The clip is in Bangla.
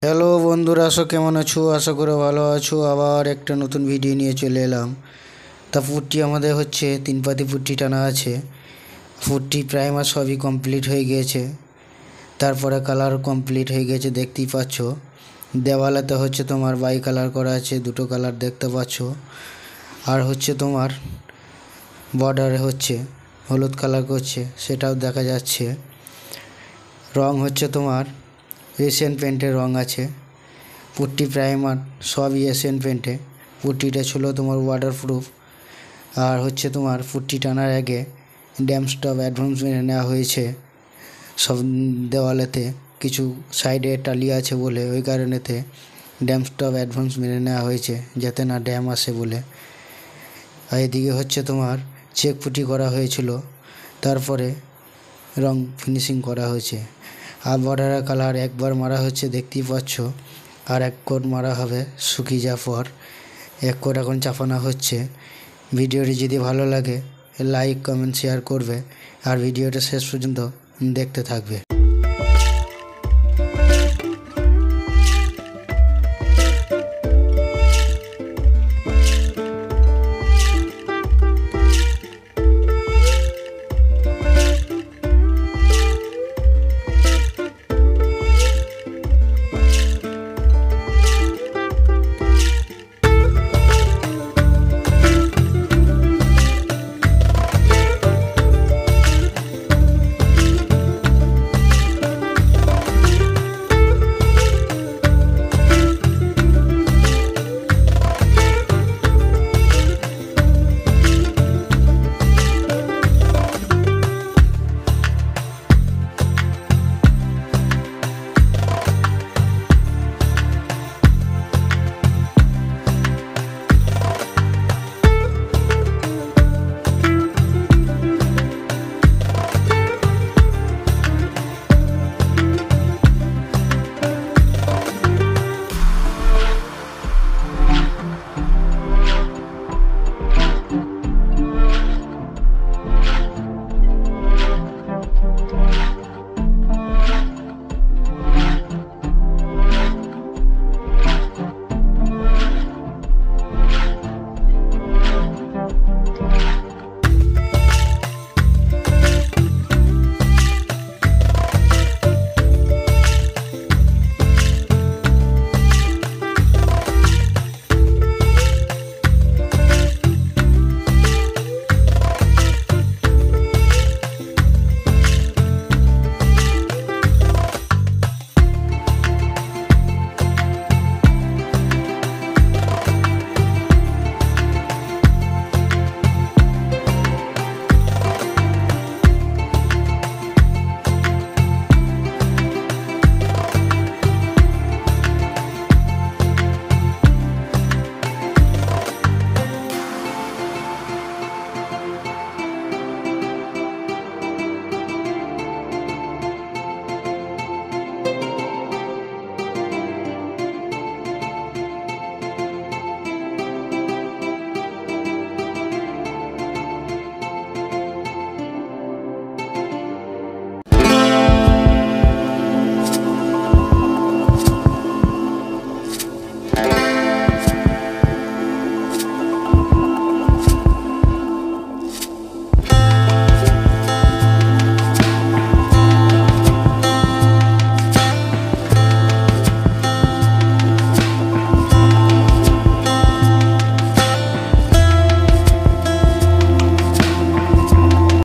হ্যালো বন্ধুরা, কেমন আছো? আশা করে ভালো আছো। আবার একটা নতুন ভিডিও নিয়ে চলে এলাম। তা পুট্টি আমাদের হচ্ছে 3 পাতি পুট্টি টানা আছে। পুট্টি প্রাইমার সবই কমপ্লিট হয়ে গিয়েছে, তারপরে কালার কমপ্লিট হয়ে গেছে, দেখতেই পাচ্ছ। দেওয়ালেতে হচ্ছে তোমার বাই কালার করা আছে, দুটো কালার দেখতে পাচ্ছ। আর হচ্ছে তোমার বর্ডারে হচ্ছে হলুদ কালার করছে, সেটাও দেখা যাচ্ছে। রং হচ্ছে তোমার এশিয়ান পেন্টের রং আছে। পুট্টি প্রাইমার সবই এশিয়ান পেন্টে। পুট্টিটা ছিল তোমার ওয়াটারপ্রুফ। আর হচ্ছে তোমার পুট্টি টানার আগে ড্যাম স্টপ অ্যাডভান্স মেনে নেওয়া হয়েছে সব দেওয়ালেতে। কিছু সাইডে টালি আছে বলে ওই কারণেতে ড্যাম স্টপ অ্যাডভান্স মেনে নেওয়া হয়েছে, যাতে না ড্যাম আসে বলে। আর এদিকে হচ্ছে তোমার চেক পুটি করা হয়েছিল, তারপরে রং ফিনিশিং করা হয়েছে। আর বর্ডারের কালার একবার মারা হচ্ছে, দেখতেই পাচ্ছ। আর এক কোট মারা হবে শুকিয়ে যাওয়ার পর। এক কোট এখন চাপানো হচ্ছে। ভিডিওটি যদি ভালো লাগে লাইক কমেন্ট শেয়ার করবে, আর ভিডিওটা শেষ পর্যন্ত দেখতে থাকবে।